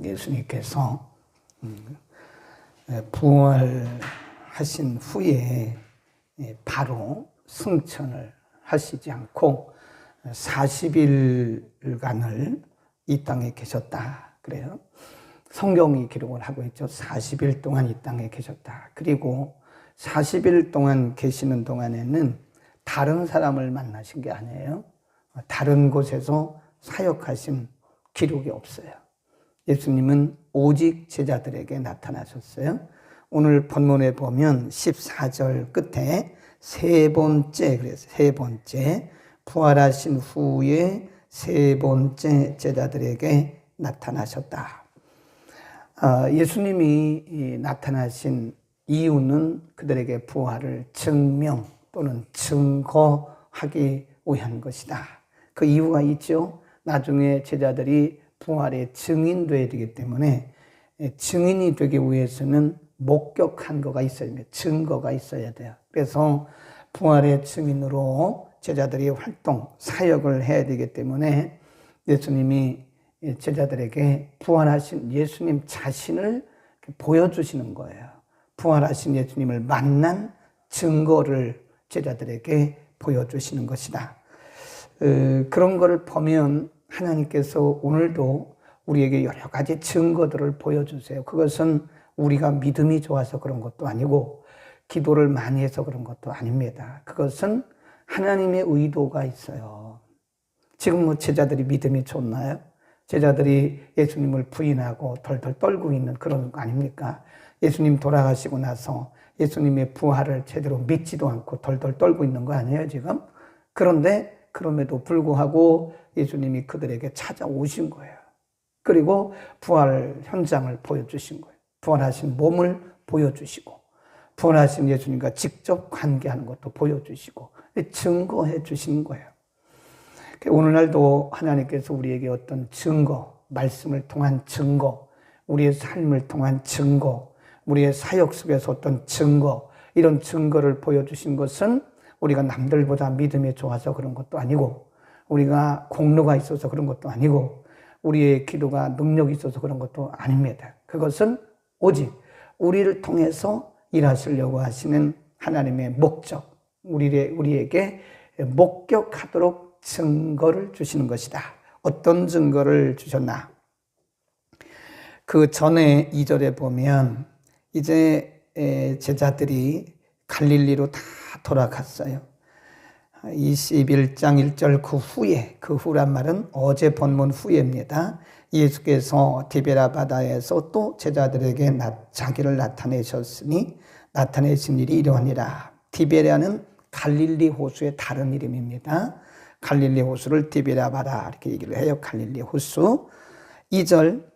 예수님께서 부활하신 후에 바로 승천을 하시지 않고 40일간을 이 땅에 계셨다 그래요. 성경이 기록을 하고 있죠. 40일 동안 이 땅에 계셨다. 그리고 40일 동안 계시는 동안에는 다른 사람을 만나신 게 아니에요. 다른 곳에서 사역하신 기록이 없어요. 예수님은 오직 제자들에게 나타나셨어요. 오늘 본문에 보면 14절 끝에 세 번째, 그래서 세 번째, 부활하신 후에 세 번째 제자들에게 나타나셨다. 예수님이 나타나신 이유는 그들에게 부활을 증명 또는 증거하기 위한 것이다. 그 이유가 있죠. 나중에 제자들이 부활의 증인되어야 되기 때문에 증인이 되기 위해서는 목격한 거가 있어야 돼요. 증거가 있어야 돼요. 그래서 부활의 증인으로 제자들이 활동, 사역을 해야 되기 때문에 예수님이 제자들에게 부활하신 예수님 자신을 보여주시는 거예요. 부활하신 예수님을 만난 증거를 제자들에게 보여주시는 것이다. 그런 거를 보면 하나님께서 오늘도 우리에게 여러 가지 증거들을 보여주세요. 그것은 우리가 믿음이 좋아서 그런 것도 아니고 기도를 많이 해서 그런 것도 아닙니다. 그것은 하나님의 의도가 있어요. 지금 제자들이 믿음이 좋나요? 제자들이 예수님을 부인하고 덜덜 떨고 있는 그런 거 아닙니까? 예수님 돌아가시고 나서 예수님의 부활을 제대로 믿지도 않고 덜덜 떨고 있는 거 아니에요, 지금? 그런데 그럼에도 불구하고 예수님이 그들에게 찾아오신 거예요. 그리고 부활 현장을 보여주신 거예요. 부활하신 몸을 보여주시고 부활하신 예수님과 직접 관계하는 것도 보여주시고 증거해 주신 거예요. 오늘날도 하나님께서 우리에게 어떤 증거, 말씀을 통한 증거, 우리의 삶을 통한 증거, 우리의 사역 속에서 어떤 증거, 이런 증거를 보여주신 것은 우리가 남들보다 믿음이 좋아서 그런 것도 아니고 우리가 공로가 있어서 그런 것도 아니고 우리의 기도가 능력이 있어서 그런 것도 아닙니다. 그것은 오직 우리를 통해서 일하시려고 하시는 하나님의 목적, 우리에게 목격하도록 증거를 주시는 것이다. 어떤 증거를 주셨나? 그 전에 2절에 보면 이제 제자들이 갈릴리로 다 돌아갔어요. 21장 1절 그 후란 말은 어제 본문 후에입니다. 예수께서 디베라 바다에서 또 제자들에게 자기를 나타내신 일이 이러하니라. 디베라는 갈릴리 호수의 다른 이름입니다. 갈릴리 호수를 디베라 바다 이렇게 얘기를 해요. 갈릴리 호수. 2절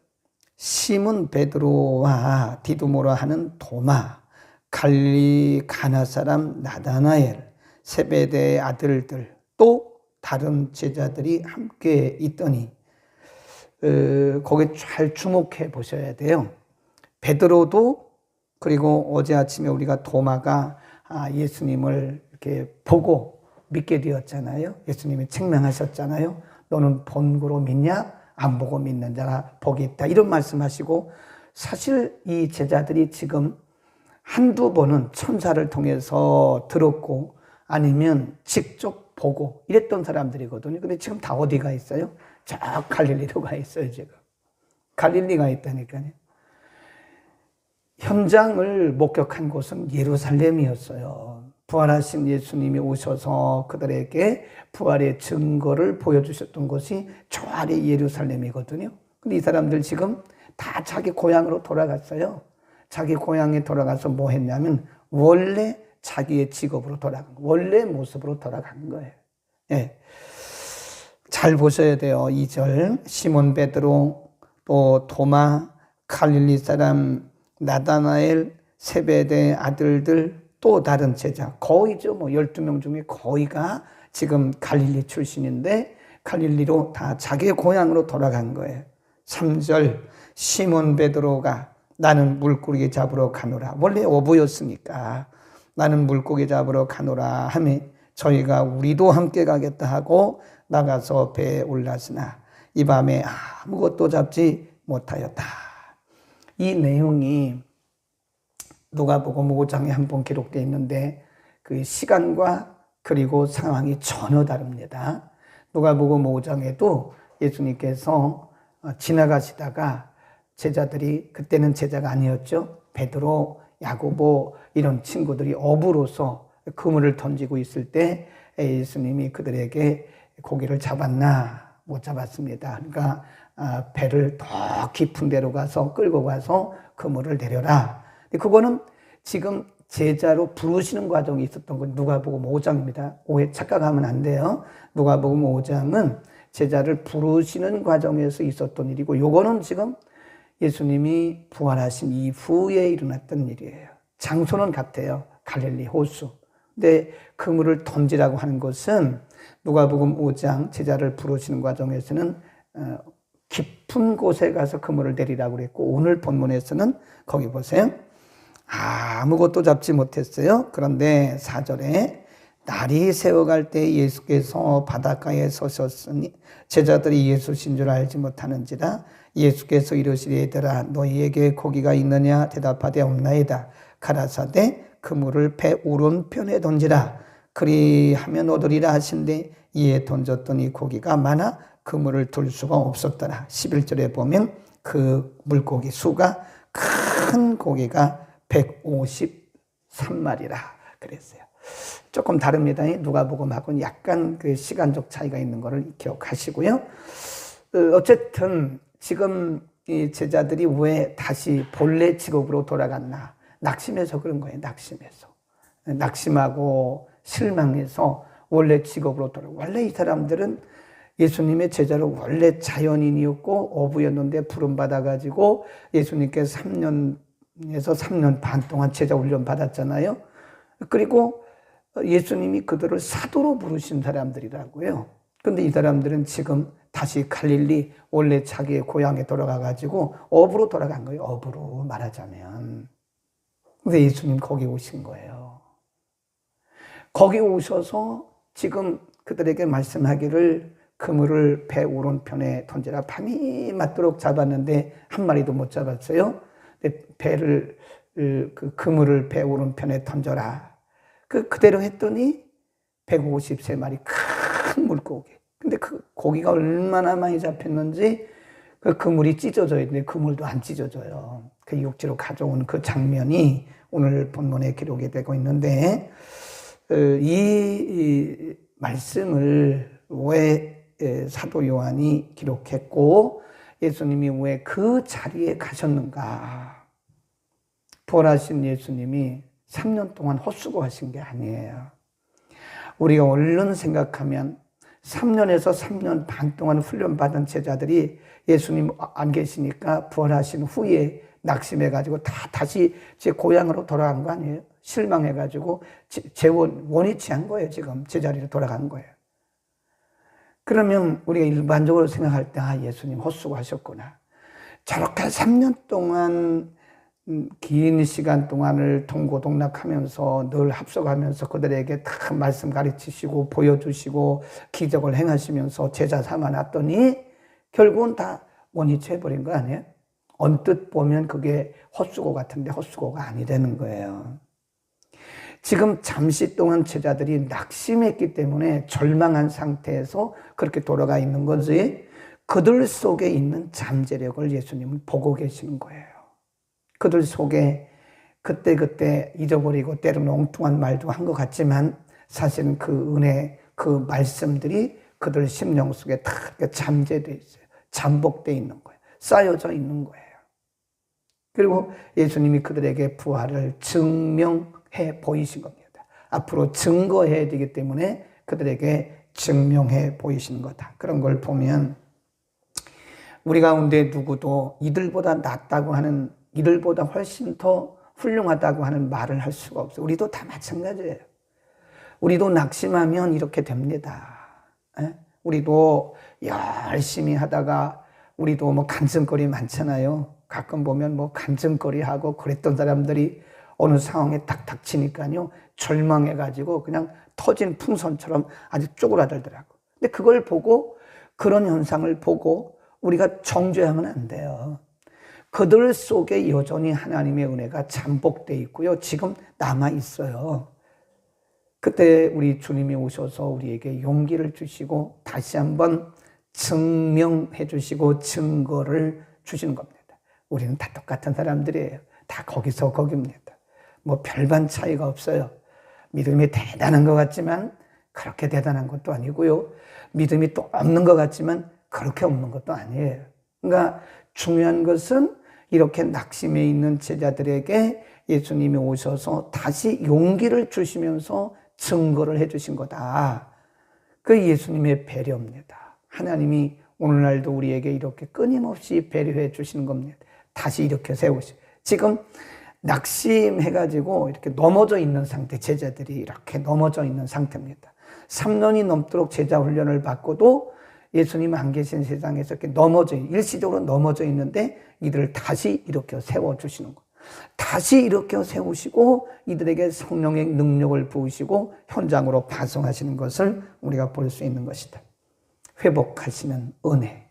시몬 베드로와 디두모라 하는 도마, 갈릴리 가나 사람 나다나엘, 세베대의 아들들 또 다른 제자들이 함께 있더니 거기 잘 주목해 보셔야 돼요. 베드로도 그리고 어제 아침에 우리가 도마가 예수님을 이렇게 보고 믿게 되었잖아요. 예수님이 책망하셨잖아요. 너는 본고로 믿냐? 안 보고 믿는 자가 복이 있다. 이런 말씀하시고 사실 이 제자들이 지금 한두 번은 천사를 통해서 들었고 아니면 직접 보고 이랬던 사람들이거든요. 근데 지금 다 어디가 있어요? 저 갈릴리로 가 있어요, 지금. 갈릴리가 있다니까요. 현장을 목격한 곳은 예루살렘이었어요. 부활하신 예수님이 오셔서 그들에게 부활의 증거를 보여주셨던 곳이 저 아래 예루살렘이거든요. 근데 이 사람들 지금 다 자기 고향으로 돌아갔어요. 자기 고향에 돌아가서 뭐 했냐면 원래 자기의 직업으로 돌아간 거예요. 원래 모습으로 돌아간 거예요. 예. 잘 보셔야 돼요. 2절 시몬 베드로 또 도마 갈릴리 사람 나다나엘 세베대 아들들 또 다른 제자 거의죠. 12명 중에 거의가 지금 갈릴리 출신인데 갈릴리로 다 자기의 고향으로 돌아간 거예요. 3절 시몬 베드로가 나는 물고기 잡으러 가노라. 원래 어부였으니까 나는 물고기 잡으러 가노라 하며 저희가 우리도 함께 가겠다 하고 나가서 배에 올랐으나 이 밤에 아무것도 잡지 못하였다. 이 내용이 누가복음 5장에 한번 기록되어 있는데 그 시간과 그리고 상황이 전혀 다릅니다. 누가복음 5장에도 예수님께서 지나가시다가 제자들이, 그때는 제자가 아니었죠, 베드로, 야고보 이런 친구들이 어부로서 그물을 던지고 있을 때 예수님이 그들에게 고기를 잡았나? 못 잡았습니다. 그러니까 배를 더 깊은 데로 가서 끌고 가서 그물을 내려라. 그거는 지금 제자로 부르시는 과정이 있었던 건 누가복음 5장입니다. 오해 착각하면 안 돼요. 누가복음 5장은 제자를 부르시는 과정에서 있었던 일이고, 요거는 지금 예수님이 부활하신 이후에 일어났던 일이에요. 장소는 같아요. 갈릴리 호수. 근데 그물을 던지라고 하는 것은 누가복음 5장 제자를 부르시는 과정에서는 깊은 곳에 가서 그물을 내리라고 그랬고, 오늘 본문에서는 거기 보세요. 아무것도 잡지 못했어요. 그런데 4절에 날이 새어갈 때 예수께서 바닷가에 서셨으니 제자들이 예수신 줄 알지 못하는지라. 예수께서 이르시되 얘들아 너희에게 고기가 있느냐 대답하되 없나이다. 가라사대 그물을 배 오른편에 던지라. 그리하면 얻으리라 하신대 이에 던졌더니 고기가 많아 그물을 들 수가 없었더라. 11절에 보면 그 물고기 수가 큰 고기가 153마리라 그랬어요. 조금 다릅니다. 누가복음하고는 약간 그 시간적 차이가 있는 것을 기억하시고요. 어쨌든 지금 이 제자들이 왜 다시 본래 직업으로 돌아갔나? 낙심해서 그런 거예요. 낙심하고 실망해서 원래 직업으로 원래 이 사람들은 예수님의 제자로 원래 자연인이었고 어부였는데 부름받아가지고 예수님께서 3년 반 동안 제자 훈련 받았잖아요. 그리고 예수님이 그들을 사도로 부르신 사람들이라고요. 근데 이 사람들은 지금 다시 갈릴리 원래 자기의 고향에 돌아가가지고 업으로 돌아간 거예요. 업으로 말하자면. 근데 예수님 거기 오신 거예요. 거기 오셔서 지금 그들에게 말씀하기를 그물을 배 오른편에 던지라. 밤이 맞도록 잡았는데 한 마리도 못 잡았어요. 배를 그 그물을 배 오른편에 던져라. 그대로 했더니 153마리 큰 물고기. 근데 그 고기가 얼마나 많이 잡혔는지 그 그물이 찢어져야 되는데 그물도 안 찢어져요. 그 육지로 가져온 그 장면이 오늘 본문에 기록이 되고 있는데, 이 말씀을 왜 사도 요한이 기록했고 예수님이 왜 그 자리에 가셨는가? 부활하신 예수님이 3년 동안 헛수고하신 게 아니에요. 우리가 얼른 생각하면 3년에서 3년 반 동안 훈련받은 제자들이 예수님 안 계시니까 부활하신 후에 낙심해가지고 다시 제 고향으로 돌아간 거 아니에요? 실망해가지고 원위치 한 거예요. 지금 제자리로 돌아간 거예요. 그러면 우리가 일반적으로 생각할 때 예수님 헛수고하셨구나. 저렇게 3년 동안 긴 시간 동안을 동고동락하면서 늘 합석하면서 그들에게 다 말씀 가르치시고 보여주시고 기적을 행하시면서 제자 삼아놨더니 결국은 다 원위치해버린 거 아니에요? 언뜻 보면 그게 헛수고 같은데 헛수고가 아니라는 거예요. 지금 잠시 동안 제자들이 낙심했기 때문에 절망한 상태에서 그렇게 돌아가 있는 거지, 그들 속에 있는 잠재력을 예수님은 보고 계시는 거예요. 그들 속에 그때 잊어버리고 때로는 엉뚱한 말도 한 것 같지만 사실은 그 은혜, 그 말씀들이 그들 심령 속에 다 잠재되어 있어요. 잠복되어 있는 거예요. 쌓여져 있는 거예요. 그리고 예수님이 그들에게 부활을 증명해 보이신 겁니다. 앞으로 증거해야 되기 때문에 그들에게 증명해 보이시는 거다. 그런 걸 보면 우리 가운데 누구도 이들보다 낫다고 하는, 이들보다 훨씬 더 훌륭하다고 하는 말을 할 수가 없어요. 우리도 다 마찬가지예요. 우리도 낙심하면 이렇게 됩니다. 우리도 열심히 하다가 우리도 뭐 간증거리 많잖아요. 가끔 보면 뭐 간증거리하고 그랬던 사람들이 어느 상황에 딱 닥치니까요, 절망해가지고 그냥 터진 풍선처럼 아주 쪼그라들더라고. 근데 그걸 보고, 그런 현상을 보고 우리가 정죄하면 안 돼요. 그들 속에 여전히 하나님의 은혜가 잠복되어 있고요. 지금 남아 있어요. 그때 우리 주님이 오셔서 우리에게 용기를 주시고 다시 한번 증명해 주시고 증거를 주시는 겁니다. 우리는 다 똑같은 사람들이에요. 다 거기서 거기입니다. 뭐 별반 차이가 없어요. 믿음이 대단한 것 같지만 그렇게 대단한 것도 아니고요. 믿음이 또 없는 것 같지만 그렇게 없는 것도 아니에요. 그러니까 중요한 것은 이렇게 낙심해 있는 제자들에게 예수님이 오셔서 다시 용기를 주시면서 증거를 해 주신 거다. 그 예수님의 배려입니다. 하나님이 오늘날도 우리에게 이렇게 끊임없이 배려해 주시는 겁니다. 다시 이렇게 세우시. 지금 낙심해가지고 이렇게 넘어져 있는 상태, 제자들이 이렇게 넘어져 있는 상태입니다. 3년이 넘도록 제자 훈련을 받고도 예수님 안 계신 세상에서 이렇게 일시적으로 넘어져 있는데 이들을 다시 이렇게 세워주시는 거예요. 다시 이렇게 세우시고 이들에게 성령의 능력을 부으시고 현장으로 파송하시는 것을 우리가 볼 수 있는 것이다. 회복하시는 은혜.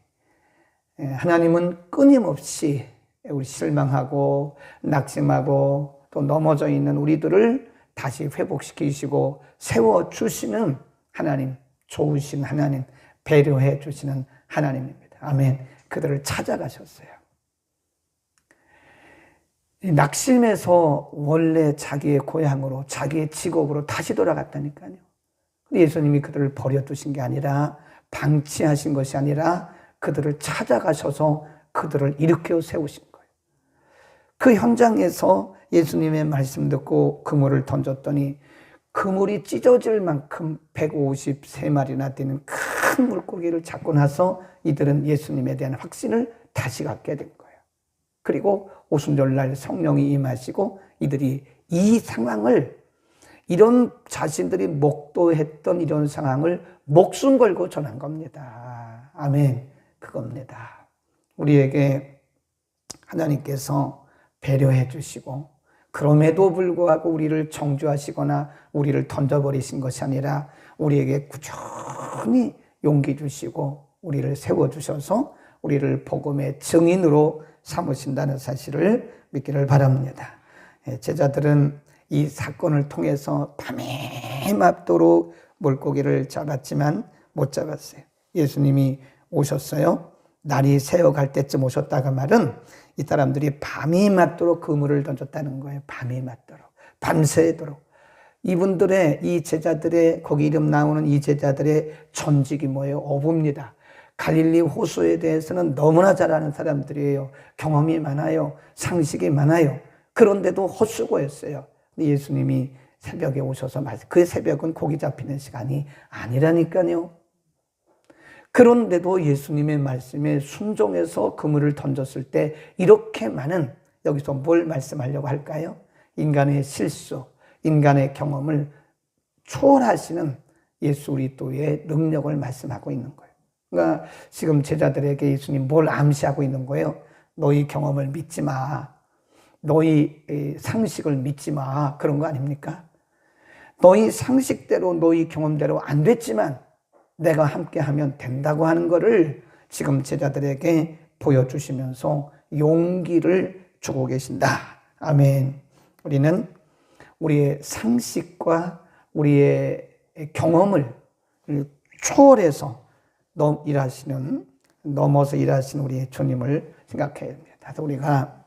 하나님은 끊임없이 우리 실망하고 낙심하고 또 넘어져 있는 우리들을 다시 회복시키시고 세워주시는 하나님, 좋으신 하나님, 배려해 주시는 하나님입니다. 아멘. 그들을 찾아가셨어요. 낙심에서 원래 자기의 고향으로, 자기의 직업으로 다시 돌아갔다니까요. 예수님이 그들을 버려두신 게 아니라, 방치하신 것이 아니라 그들을 찾아가셔서 그들을 일으켜 세우신 거예요. 그 현장에서 예수님의 말씀 듣고 그물을 던졌더니 그물이 찢어질 만큼 153마리나 되는 큰 물고기를 잡고 나서 이들은 예수님에 대한 확신을 다시 갖게 된 거예요. 그리고 오순절날 성령이 임하시고 이들이 이 상황을, 이런 자신들이 목도했던 이런 상황을 목숨 걸고 전한 겁니다. 아멘. 그겁니다. 우리에게 하나님께서 배려해 주시고 그럼에도 불구하고 우리를 정죄하시거나 우리를 던져버리신 것이 아니라 우리에게 꾸준히 용기 주시고 우리를 세워주셔서 우리를 복음의 증인으로 삼으신다는 사실을 믿기를 바랍니다. 제자들은 이 사건을 통해서 밤에맞도록 물고기를 잡았지만 못 잡았어요. 예수님이 오셨어요. 날이 새어갈 때쯤 오셨다가 말은 이 사람들이 밤이 맞도록 그물을 던졌다는 거예요. 밤이 맞도록, 밤새도록. 이분들의, 이 제자들의, 거기 이름 나오는 이 제자들의 전직이 뭐예요? 어부입니다. 갈릴리 호수에 대해서는 너무나 잘 아는 사람들이에요. 경험이 많아요. 상식이 많아요. 그런데도 헛수고했어요. 예수님이 새벽에 오셔서 그 새벽은 고기 잡히는 시간이 아니라니까요. 그런데도 예수님의 말씀에 순종해서 그물을 던졌을 때 이렇게 많은, 여기서 뭘 말씀하려고 할까요? 인간의 실수, 인간의 경험을 초월하시는 예수 그리스도의 능력을 말씀하고 있는 거예요. 그러니까 지금 제자들에게 예수님 뭘 암시하고 있는 거예요? 너희 경험을 믿지 마. 너희 상식을 믿지 마. 그런 거 아닙니까? 너희 상식대로, 너희 경험대로 안 됐지만 내가 함께하면 된다고 하는 거를 지금 제자들에게 보여주시면서 용기를 주고 계신다. 아멘. 우리는 우리의 상식과 우리의 경험을 초월해서 넘어서 일하시는 우리의 주님을 생각해야 됩니다. 그래서 우리가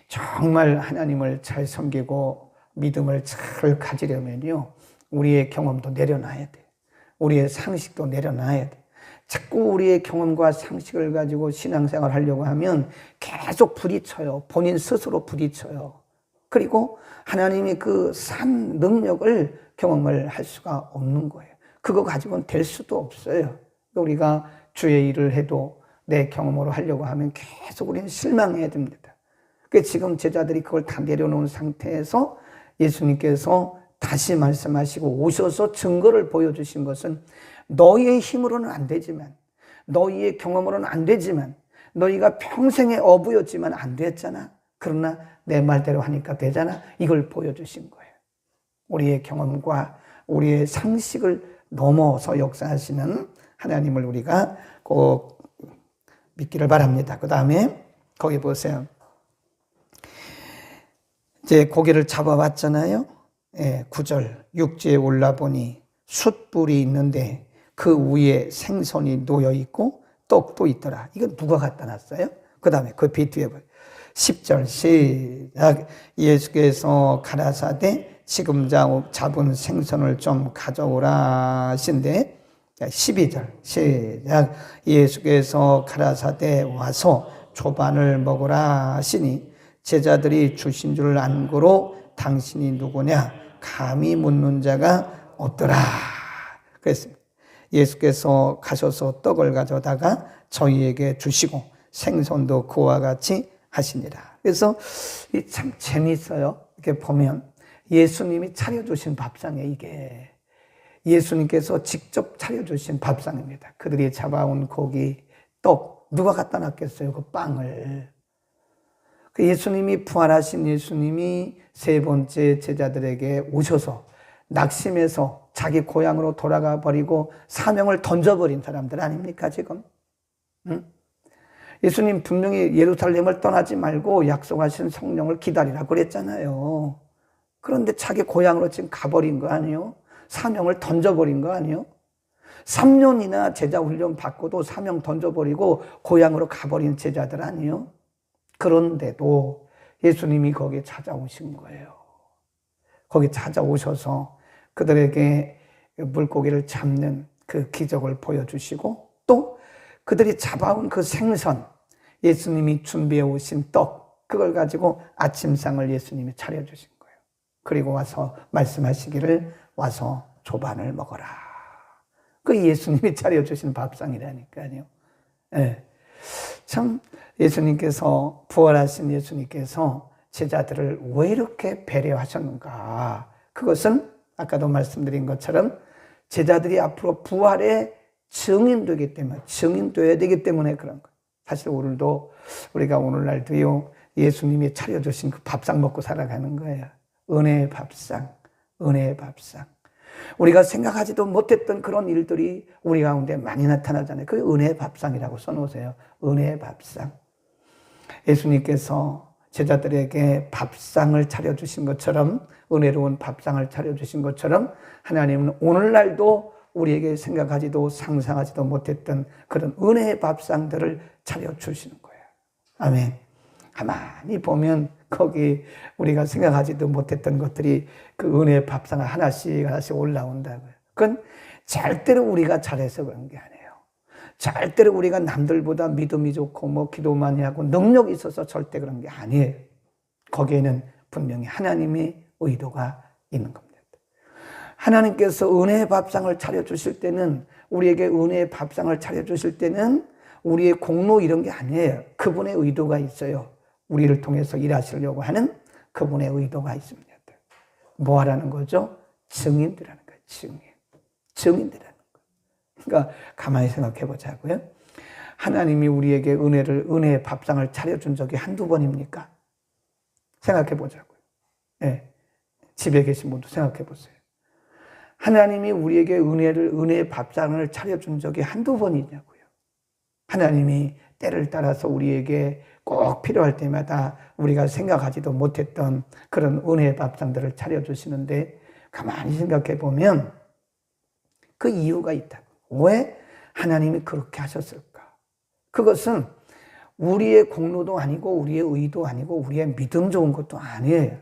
정말 하나님을 잘 섬기고 믿음을 잘 가지려면요, 우리의 경험도 내려놔야 돼. 우리의 상식도 내려놔야 돼. 자꾸 우리의 경험과 상식을 가지고 신앙생활 하려고 하면 계속 부딪혀요. 본인 스스로 부딪혀요. 그리고 하나님이 그 산 능력을 경험을 할 수가 없는 거예요. 그거 가지고는 될 수도 없어요. 우리가 주의 일을 해도 내 경험으로 하려고 하면 계속 우리는 실망해야 됩니다. 그래서 지금 제자들이 그걸 다 내려놓은 상태에서 예수님께서 다시 말씀하시고 오셔서 증거를 보여주신 것은 너희의 힘으로는 안 되지만, 너희의 경험으로는 안 되지만, 너희가 평생의 어부였지만 안 됐잖아. 그러나 내 말대로 하니까 되잖아. 이걸 보여주신 거예요. 우리의 경험과 우리의 상식을 넘어서 역사하시는 하나님을 우리가 꼭 믿기를 바랍니다. 그 다음에 거기 보세요. 이제 고기를 잡아왔잖아요. 9절 육지에 올라보니 숯불이 있는데 그 위에 생선이 놓여있고 떡도 있더라. 이건 누가 갖다 놨어요? 그 다음에 그 빛 뒤에 10절 시작. 예수께서 가라사대 지금 잡은 생선을 좀 가져오라 하신데 12절 시작. 예수께서 가라사대 와서 조반을 먹으라 하시니 제자들이 주신 줄 안고로 당신이 누구냐 감히 묻는 자가 없더라 그랬습니다. 예수께서 가셔서 떡을 가져다가 저희에게 주시고 생선도 그와 같이 하시니라. 그래서 참 재미있어요. 이렇게 보면 예수님이 차려주신 밥상에 이게 예수님께서 직접 차려주신 밥상입니다. 그들이 잡아온 고기, 떡 누가 갖다 놨겠어요? 그 빵을. 그 예수님이 부활하신 예수님이 세 번째 제자들에게 오셔서 낙심해서 자기 고향으로 돌아가 버리고 사명을 던져버린 사람들 아닙니까 지금? 응? 예수님 분명히 예루살렘을 떠나지 말고 약속하신 성령을 기다리라고 그랬잖아요. 그런데 자기 고향으로 지금 가버린 거 아니에요? 사명을 던져버린 거 아니에요? 3년이나 제자 훈련 받고도 사명 던져버리고 고향으로 가버린 제자들 아니에요? 그런데도 예수님이 거기에 찾아오신 거예요. 거기 찾아오셔서 그들에게 물고기를 잡는 그 기적을 보여주시고 또 그들이 잡아온 그 생선, 예수님이 준비해 오신 떡, 그걸 가지고 아침상을 예수님이 차려주신 거예요. 그리고 와서 말씀하시기를 와서 조반을 먹어라. 그 예수님이 차려주신 밥상이라니까요. 네. 참 예수님께서 부활하신 예수님께서 제자들을 왜 이렇게 배려하셨는가? 그것은 아까도 말씀드린 것처럼 제자들이 앞으로 부활의 증인되기 때문에 증인되어야 되기 때문에 그런 거예요. 사실 오늘도 우리가 오늘날도요 예수님이 차려주신 그 밥상 먹고 살아가는 거예요. 은혜의 밥상, 은혜의 밥상. 우리가 생각하지도 못했던 그런 일들이 우리 가운데 많이 나타나잖아요. 그 은혜의 밥상이라고 써놓으세요. 은혜의 밥상. 예수님께서 제자들에게 밥상을 차려주신 것처럼 은혜로운 밥상을 차려주신 것처럼 하나님은 오늘날도 우리에게 생각하지도 상상하지도 못했던 그런 은혜의 밥상들을 차려주시는 거예요. 아멘. 가만히 보면 거기 우리가 생각하지도 못했던 것들이 그 은혜의 밥상 하나씩 하나씩 올라온다고요. 그건 절대로 우리가 잘해서 그런 게 아니에요. 절대로 우리가 남들보다 믿음이 좋고 뭐 기도 많이 하고 능력이 있어서 절대 그런 게 아니에요. 거기에는 분명히 하나님의 의도가 있는 겁니다. 하나님께서 은혜의 밥상을 차려주실 때는 우리에게 은혜의 밥상을 차려주실 때는 우리의 공로 이런 게 아니에요. 그분의 의도가 있어요. 우리를 통해서 일하시려고 하는 그분의 의도가 있습니다. 뭐 하라는 거죠? 증인들하는 거예요. 증인들하는 거예요. 그러니까 가만히 생각해 보자고요. 하나님이 우리에게 은혜의 밥상을 차려준 적이 한두 번입니까? 생각해 보자고요. 네. 집에 계신 분도 생각해 보세요. 하나님이 우리에게 은혜의 밥상을 차려준 적이 한두 번이냐고요. 하나님이 때를 따라서 우리에게 꼭 필요할 때마다 우리가 생각하지도 못했던 그런 은혜의 밥상들을 차려주시는데 가만히 생각해 보면 그 이유가 있다. 왜 하나님이 그렇게 하셨을까? 그것은 우리의 공로도 아니고 우리의 의도 아니고 우리의 믿음 좋은 것도 아니에요.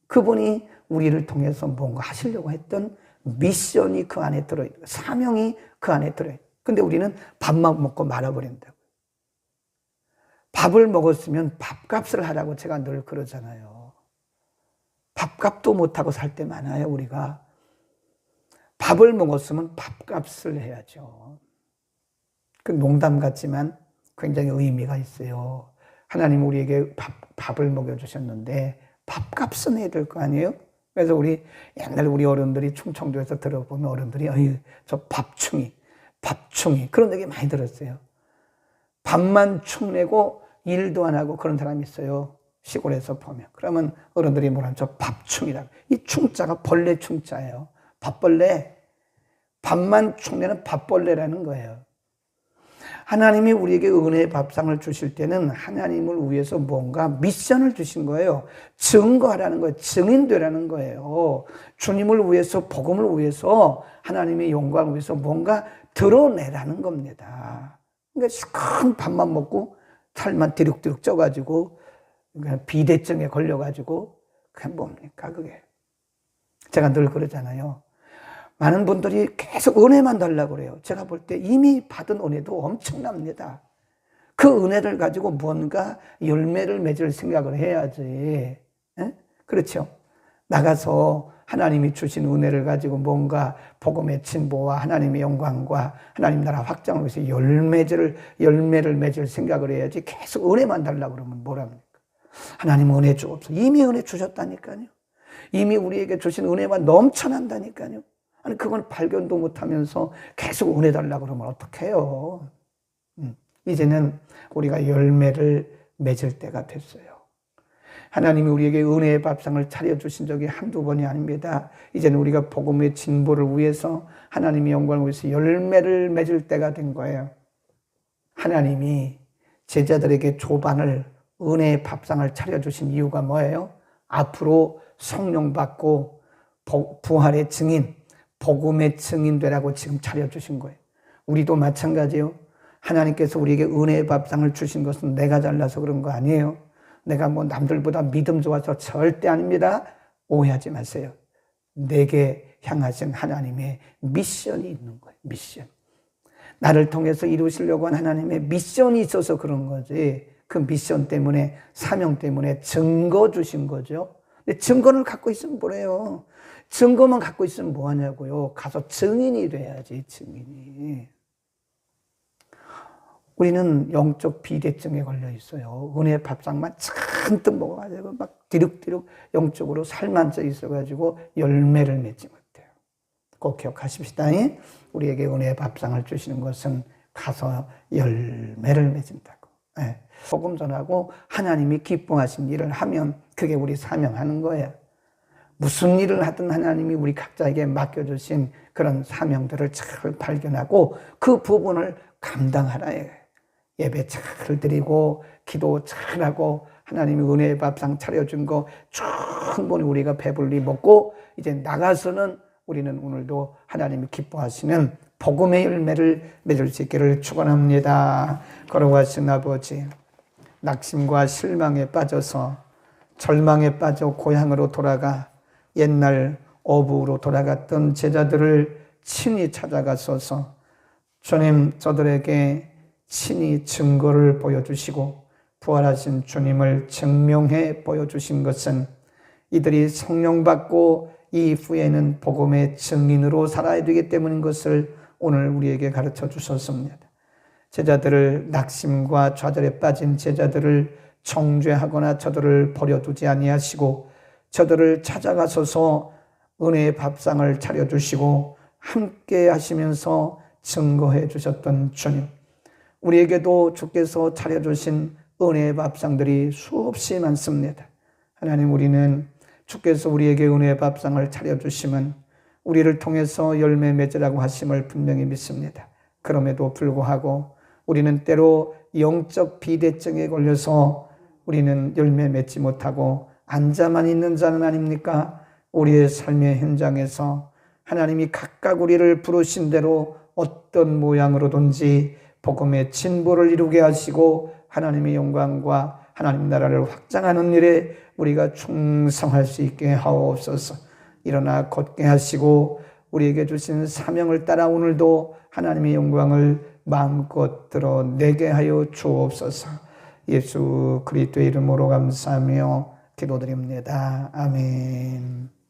그분이 우리를 통해서 뭔가 하시려고 했던 미션이 그 안에 들어있고 사명이 그 안에 들어있고 근데 우리는 밥만 먹고 말아버린다고. 밥을 먹었으면 밥값을 하라고 제가 늘 그러잖아요. 밥값도 못하고 살 때 많아요, 우리가. 밥을 먹었으면 밥값을 해야죠. 그 농담 같지만 굉장히 의미가 있어요. 하나님 우리에게 밥을 먹여주셨는데 밥값은 해야 될 거 아니에요? 그래서 옛날 우리 어른들이 충청도에서 들어보면 어른들이 저 밥충이 그런 얘기 많이 들었어요. 밥만 축내고 일도 안 하고 그런 사람이 있어요. 시골에서 보면. 그러면 어른들이 뭐라면 저 밥충이라고. 이 충자가 벌레 충자예요. 밥벌레. 밥만 축내는 밥벌레라는 거예요. 하나님이 우리에게 은혜의 밥상을 주실 때는 하나님을 위해서 뭔가 미션을 주신 거예요. 증거하라는 거예요. 증인되라는 거예요. 주님을 위해서, 복음을 위해서, 하나님의 영광을 위해서 뭔가 드러내라는 겁니다. 그러니까 큰 밥만 먹고 살만 디룩디룩 쪄가지고 비대증에 걸려가지고 그게 뭡니까 그게. 제가 늘 그러잖아요. 많은 분들이 계속 은혜만 달라고 그래요. 제가 볼 때 이미 받은 은혜도 엄청납니다. 그 은혜를 가지고 뭔가 열매를 맺을 생각을 해야지. 에? 그렇죠? 나가서 하나님이 주신 은혜를 가지고 뭔가 복음의 진보와 하나님의 영광과 하나님 나라 확장을 위해서 열매를 맺을 생각을 해야지. 계속 은혜만 달라고 그러면 뭐랍니까? 하나님 은혜 주옵소서. 이미 은혜 주셨다니까요. 이미 우리에게 주신 은혜가 넘쳐난다니까요. 아니 그건 발견도 못하면서 계속 은혜 달라고 그러면 어떡해요. 이제는 우리가 열매를 맺을 때가 됐어요. 하나님이 우리에게 은혜의 밥상을 차려주신 적이 한두 번이 아닙니다. 이제는 우리가 복음의 진보를 위해서 하나님의 영광을 위해서 열매를 맺을 때가 된 거예요. 하나님이 제자들에게 조반을 은혜의 밥상을 차려주신 이유가 뭐예요? 앞으로 성령 받고 부활의 증인, 복음의 증인 되라고 지금 차려주신 거예요. 우리도 마찬가지예요. 하나님께서 우리에게 은혜의 밥상을 주신 것은 내가 잘나서 그런 거 아니에요. 내가 뭐 남들보다 믿음 좋아서 절대 아닙니다. 오해하지 마세요. 내게 향하신 하나님의 미션이 있는 거예요. 미션. 나를 통해서 이루시려고 한 하나님의 미션이 있어서 그런 거지. 그 미션 때문에, 사명 때문에 증거 주신 거죠. 근데 증거를 갖고 있으면 뭐래요? 증거만 갖고 있으면 뭐하냐고요? 가서 증인이 돼야지, 증인이. 우리는 영적 비대증에 걸려 있어요. 은혜 밥상만 잔뜩 먹어가지고 막 디룩디룩 영적으로 살만 쪄 있어가지고 열매를 맺지 못해요. 꼭 기억하십시다. 우리에게 은혜의 밥상을 주시는 것은 가서 열매를 맺는다고. 네. 복음 전하고 하나님이 기뻐하신 일을 하면 그게 우리 사명하는 거예요. 무슨 일을 하든 하나님이 우리 각자에게 맡겨주신 그런 사명들을 잘 발견하고 그 부분을 감당하라예요. 예배 잘 드리고 기도 잘하고 하나님이 은혜의 밥상 차려준 거 충분히 우리가 배불리 먹고 이제 나가서는 우리는 오늘도 하나님이 기뻐하시는 복음의 열매를 맺을 수 있기를 축원합니다. 걸어가신 아버지, 낙심과 실망에 빠져서 절망에 빠져 고향으로 돌아가 옛날 어부로 돌아갔던 제자들을 친히 찾아가셔서 주님 저들에게 친히 증거를 보여주시고 부활하신 주님을 증명해 보여주신 것은 이들이 성령 받고 이후에는 복음의 증인으로 살아야 되기 때문인 것을 오늘 우리에게 가르쳐 주셨습니다. 제자들을 낙심과 좌절에 빠진 제자들을 정죄하거나 저들을 버려두지 아니하시고 저들을 찾아가셔서 은혜의 밥상을 차려주시고 함께 하시면서 증거해 주셨던 주님, 우리에게도 주께서 차려주신 은혜의 밥상들이 수없이 많습니다. 하나님, 우리는 주께서 우리에게 은혜의 밥상을 차려주시면 우리를 통해서 열매 맺으라고 하심을 분명히 믿습니다. 그럼에도 불구하고 우리는 때로 영적 비대증에 걸려서 우리는 열매 맺지 못하고 앉아만 있는 자는 아닙니까? 우리의 삶의 현장에서 하나님이 각각 우리를 부르신 대로 어떤 모양으로든지 복음의 진보를 이루게 하시고 하나님의 영광과 하나님 나라를 확장하는 일에 우리가 충성할 수 있게 하옵소서. 일어나 걷게 하시고 우리에게 주신 사명을 따라 오늘도 하나님의 영광을 마음껏 드러내게 하여 주옵소서. 예수 그리스도의 이름으로 감사하며 기도드립니다. 아멘.